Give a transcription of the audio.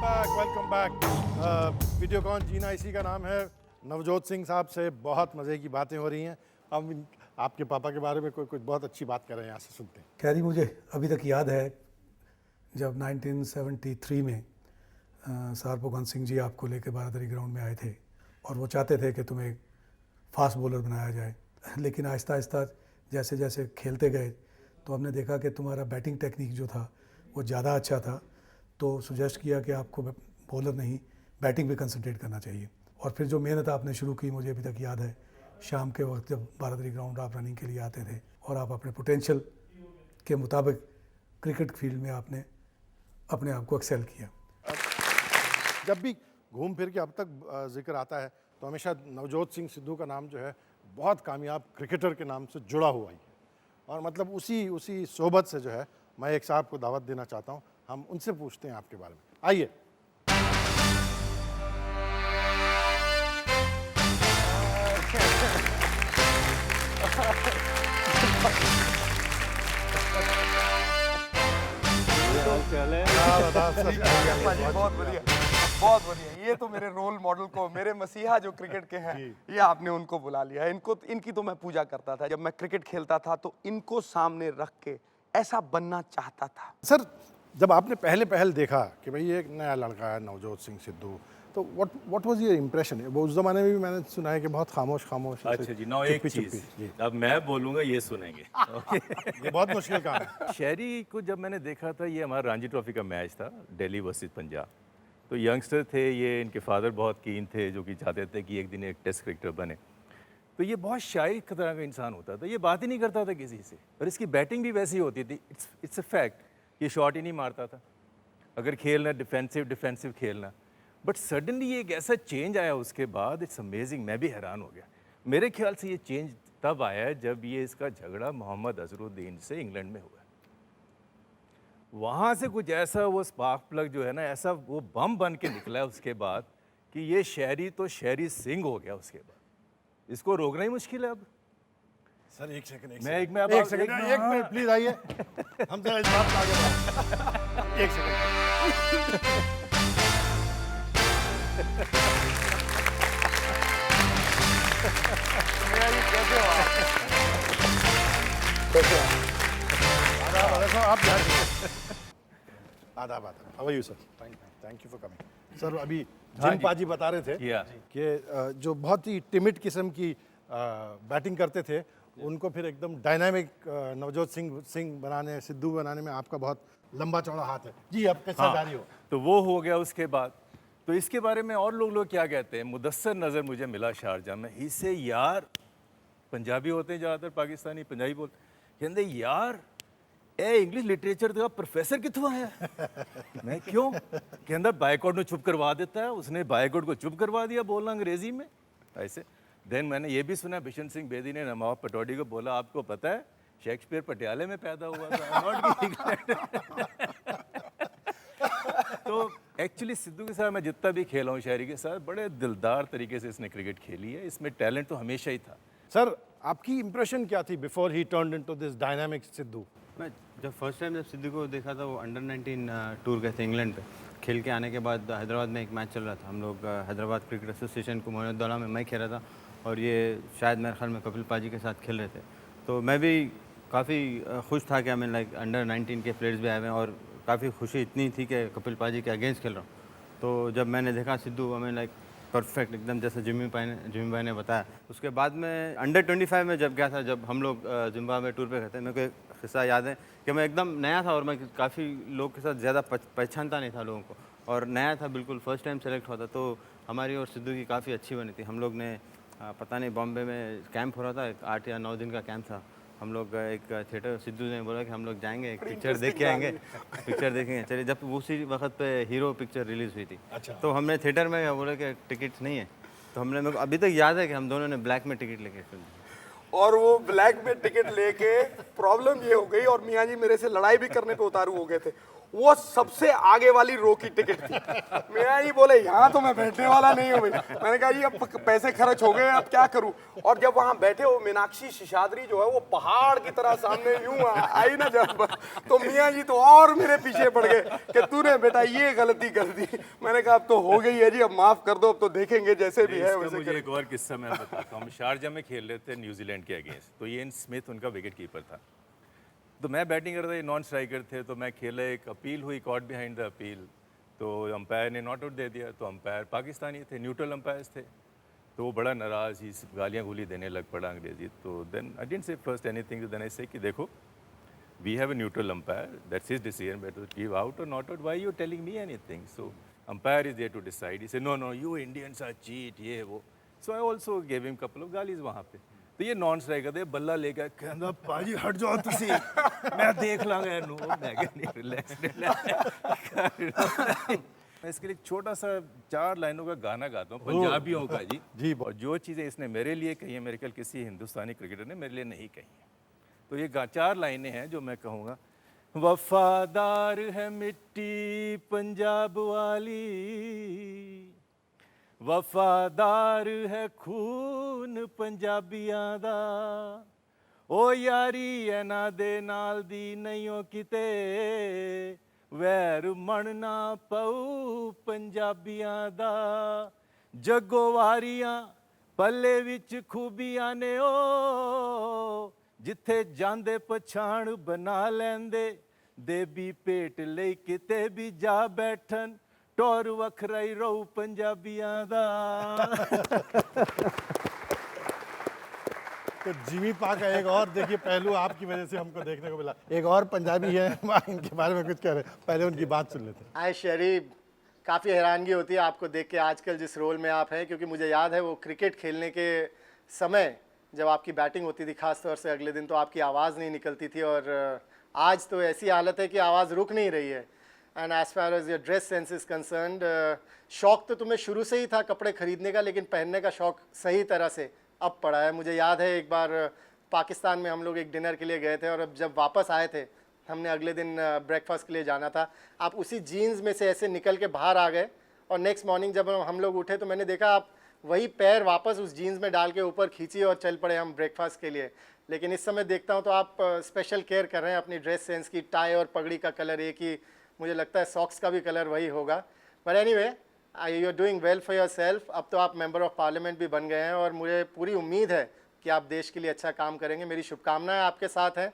Welcome back. Videocon जीना इसी का नाम है। नवजोत सिंह साहब से बहुत मज़े की बातें हो रही हैं। हम आपके पापा के बारे में कुछ बहुत अच्छी बात कर रहे हैं, यहाँ से सुनते हैं। खैरी, मुझे अभी तक याद है जब 1973 में सर भगवंत सिंह जी आपको लेके बारादरी ग्राउंड में आए थे और वो चाहते थे कि तुम्हें फास्ट बॉलर बनाया जाए। लेकिन आहिस्ता आहिस्ता जैसे जैसे खेलते गए तो हमने देखा कि तुम्हारा बैटिंग टेक्निक जो था वो ज़्यादा अच्छा था, तो सुजेस्ट किया कि आपको बॉलर नहीं बैटिंग पे कंसंट्रेट करना चाहिए। और फिर जो मेहनत आपने शुरू की, मुझे अभी तक याद है, शाम के वक्त जब बारादरी ग्राउंड आप रनिंग के लिए आते थे और आप अपने पोटेंशियल के मुताबिक क्रिकेट फील्ड में आपने अपने आप को एक्सेल किया। जब भी घूम फिर के अब तक जिक्र आता है तो हमेशा नवजोत सिंह सिद्धू का नाम जो है बहुत कामयाब क्रिकेटर के नाम से जुड़ा हुआ ही है। और मतलब उसी सोबत से जो है मैं एक साहब को दावत देना चाहता हूँ, हम उनसे पूछते हैं आपके बारे में। आइए। बहुत बढ़िया, बहुत बढ़िया। ये तो मेरे रोल मॉडल को, मेरे मसीहा जो क्रिकेट के हैं, ये आपने उनको बुला लिया। इनकी तो मैं पूजा करता था। जब मैं क्रिकेट खेलता था तो इनको सामने रख के ऐसा बनना चाहता था। सर, जब आपने पहल देखा कि भाई ये एक नया लड़का है नवजोत सिंह सिद्धू, तो व्हाट वाज योर इंप्रेशन? वो उस जमाने में भी मैंने सुना है कि बहुत खामोश अच्छा जी, नौ एक चीज़ अब मैं बोलूँगा, ये सुनेंगे। ये बहुत मुश्किल काम है। शहरी को जब मैंने देखा था, ये हमारा रणजी ट्रॉफी का मैच था, दिल्ली वर्सेस पंजाब। तो यंगस्टर थे ये, इनके फादर बहुत कीन थे, जो कि चाहते थे कि एक दिन एक टेस्ट क्रिकेटर बने। तो ये बहुत शाई तरह का इंसान होता था, ये बात ही नहीं करता था किसी से, और इसकी बैटिंग भी वैसी होती थी। इट्स अ फैक्ट, ये शॉट ही नहीं मारता था। अगर खेलना डिफेंसिव खेलना, बट सडनली ये एक ऐसा चेंज आया उसके बाद, इट्स अमेजिंग। मैं भी हैरान हो गया। मेरे ख्याल से ये चेंज तब आया जब ये इसका झगड़ा मोहम्मद अजहरुद्दीन से इंग्लैंड में हुआ। वहाँ से कुछ ऐसा वो स्पार्क प्लग जो है ना, ऐसा वो बम बन के निकला है उसके बाद कि ये शहरी तो शहरी सिंह हो गया उसके बाद। इसको रोकना ही मुश्किल है अब। सर एक सेकंड, एक मिनट प्लीज आइए। हम जरा इस बात पे आगे बढ़ें। एक सेकंड। आप आदाब। How are you sir? Thank you for coming. Sir, अभी जिम पाजी बता रहे थे कि जो बहुत ही टिमिड किस्म की बैटिंग करते थे, उनको फिर एकदम डायनामिक नवजोत सिंह बनाने, सिद्धू बनाने में आपका बहुत लंबा चौड़ा हाथ है। जी, आप कैसा जारी हो? तो वो हो गया उसके बाद। तो इसके बारे में और लोग क्या कहते हैं, मुदस्सर नज़र मुझे मिला शारजा में। इससे यार पंजाबी होते हैं ज़्यादातर, पाकिस्तानी पंजाबी बोलते, कहते यार ए इंग्लिश लिटरेचर का प्रोफेसर कितों है? मैं क्यों? कहता बायकॉट में चुप करवा देता है। उसने बायकॉट को चुप करवा दिया बोलना अंग्रेजी में ऐसे। देन मैंने ये भी सुना, बिशन सिंह बेदी ने नवाब पटौड़ी को बोला, आपको पता है शेक्सपियर पटियाले में पैदा हुआ था। तो एक्चुअली सिद्धू के साथ मैं जितना भी खेला हूँ शहरी के साथ, बड़े दिलदार तरीके से इसने क्रिकेट खेली है। इसमें टैलेंट तो हमेशा ही था। सर, आपकी इंप्रेशन क्या थी before he turned into this dynamic Sidhu? मैं जब फर्स्ट टाइम जब सिद्धू को देखा था, वो अंडर 19 टूर गए थे इंग्लैंड पे। खेल के आने के बाद हैदराबाद में एक मैच चल रहा था। हम लोग हैदराबाद क्रिकेट एसोसिएशन को मोइनुद्दौला में मैं खेल रहा था, और ये शायद मेरे ख्याल में कपिल पाजी के साथ खेल रहे थे। तो मैं भी काफ़ी खुश था कि हमें लाइक अंडर 19 के प्लेयर्स भी आए हुए हैं, और काफ़ी खुशी इतनी थी कि कपिल पाजी के अगेंस्ट खेल रहा हूँ। तो जब मैंने देखा सिद्धू, हमें लाइक परफेक्ट एकदम जैसे जिम्मी भाई ने बताया। उसके बाद में अंडर 25 में जब गया था, जब हम लोग जिम्बाब्वे टूर पे गए थे, मेरे को एक किस्सा याद है कि मैं एकदम नया था और मैं काफ़ी लोग के साथ ज़्यादा पहचानता नहीं था लोगों को, और नया था बिल्कुल, फर्स्ट टाइम सेलेक्ट हुआ था। तो हमारी और सिद्धू की काफ़ी अच्छी बनी थी। हम लोग ने पता नहीं बॉम्बे में कैंप हो रहा था, 8 या 9 दिन का कैंप था। हम लोग एक थिएटर, सिद्धू ने बोला कि हम लोग जाएंगे, एक पिक्चर देख के आएंगे, पिक्चर देखेंगे। चलिए, जब उसी वक्त पे हीरो पिक्चर रिलीज़ हुई थी। अच्छा। तो हमने थिएटर में बोला कि टिकट्स नहीं है, तो हमने, मेरे को अभी तक याद है कि हम दोनों ने ब्लैक में टिकट लेके फिल्म। और वो ब्लैक में टिकट लेके प्रॉब्लम ये हो गई, और मियाँ जी मेरे से लड़ाई भी करने पे उतारू हो गए थे। वो सबसे आगे वाली रो की टिकट थी। मियाँ जी बोले यहाँ तो मैं बैठने वाला नहीं हूँ भाई। मैंने कहा जी अब पैसे खर्च हो गए, अब क्या करूँ। और जब वहाँ बैठे वो मीनाक्षी शेषाद्री जो है वो पहाड़ की तरह सामने यूं आई ना जब, तो मियाँ जी तो और मेरे पीछे पड़ गए कि तूने बेटा ये गलती कर दी। मैंने कहा अब तो हो गई है जी, अब माफ कर दो, अब तो देखेंगे जैसे भी है इसका वैसे मुझे करेंगे। एक और किस्सा मैं बताता हूँ। हम शारजा में खेल रहे थे न्यूजीलैंड के अगेंस्ट, तो इयन स्मिथ उनका विकेट कीपर था। तो मैं बैटिंग कर रहा था, ये नॉन स्ट्राइकर थे, तो मैं खेला, एक अपील हुई, कॉट बिहाइंड द अपील, तो अंपायर ने नॉट आउट दे दिया। तो अंपायर पाकिस्तानी थे, न्यूट्रल अंपायर्स थे, तो वो बड़ा नाराज़, ही गालियाँ गुली देने लग पड़ा अंग्रेजी। तो then I didn't say first anything, then I say कि देखो we have a neutral umpire, that's his decision whether to give out or not out, why you telling me anything? So umpire is there to decide. He said no you Indians are cheat, ये वो. So I also gave him couple of गालीज वहाँ पे। तो ये non striker थे, बल्ला लेकर कहना पाजी हट जाओ तुसी, मैं देख लांगा इन्हू। मैं कहा नहीं, रिलैक्स मैं इसके लिए एक छोटा सा 4 लाइनों का गाना गाता हूँ पंजाबियों का जी। जी, और जो चीज़ें इसने मेरे लिए कही है, मेरे ख्याल किसी हिंदुस्तानी क्रिकेटर ने मेरे लिए नहीं कही है। तो ये 4 लाइनें हैं जो मैं कहूँगा। वफादार है मिट्टी पंजाब वाली, वफादार है खून पंजाबियां दा, ओ यारी ਇਹਨਾਂ ਦੇ ਨਾਲ ਦੀ ਨਹੀਂ ਓ ਕਿਤੇ, ਵੈਰ ਮੰਨਣਾ ਪਊ ਪੰਜਾਬੀਆਂ ਦਾ, ਜੱਗੋ ਵਾਰੀਆਂ ਪੱਲੇ ਵਿੱਚ ਖੂਬੀਆਂ ਨੇ ਓ, ਜਿੱਥੇ ਜਾਂਦੇ ਪਛਾਣ ਬਣਾ ਲੈਂਦੇ, ਦੇਬੀ ਭੇਟ ਲਈ ਕਿਤੇ ਵੀ ਜਾ ਬੈਠਣ, ਟੌਰ ਵੱਖਰਾ ਹੀ ਰਹੂ ਪੰਜਾਬੀਆਂ ਦਾ। तो जिमी पा का एक और देखिए पहलू आपकी वजह से हमको देखने को मिला। एक और पंजाबी है, इनके बारे में कुछ कह रहे हैं, पहले उनकी बात सुन लेते हैं। हाय शरीफ, काफ़ी हैरानगी होती है आपको देख के आजकल जिस रोल में आप हैं, क्योंकि मुझे याद है वो क्रिकेट खेलने के समय जब आपकी बैटिंग होती थी, खास तौर से अगले दिन तो आपकी आवाज़ नहीं निकलती थी, और आज तो ऐसी हालत है कि आवाज़ रुक नहीं रही है। And as far as your dress sense is concerned, शौक़ तो तुम्हें शुरू से ही था कपड़े खरीदने का, लेकिन पहनने का शौक़ सही तरह से अब पड़ा है। मुझे याद है एक बार पाकिस्तान में हम लोग एक डिनर के लिए गए थे, और अब जब वापस आए थे, हमने अगले दिन ब्रेकफास्ट के लिए जाना था, आप उसी जीन्स में से ऐसे निकल के बाहर आ गए, और नेक्स्ट मॉर्निंग जब हम लोग उठे तो मैंने देखा आप वही पैर वापस उस जीन्स में डाल के ऊपर खींची और चल पड़े हम ब्रेकफास्ट के लिए। लेकिन इस समय देखता हूँ तो आप स्पेशल केयर कर रहे हैं अपनी ड्रेस सेंस की, टाई और पगड़ी का कलर एक ही, मुझे लगता है सॉक्स का भी कलर वही होगा। But anyway, you are doing well for yourself. अब तो आप मेंबर ऑफ पार्लियामेंट भी बन गए हैं, और मुझे पूरी उम्मीद है कि आप देश के लिए अच्छा काम करेंगे। मेरी शुभकामनाएं आपके साथ हैं।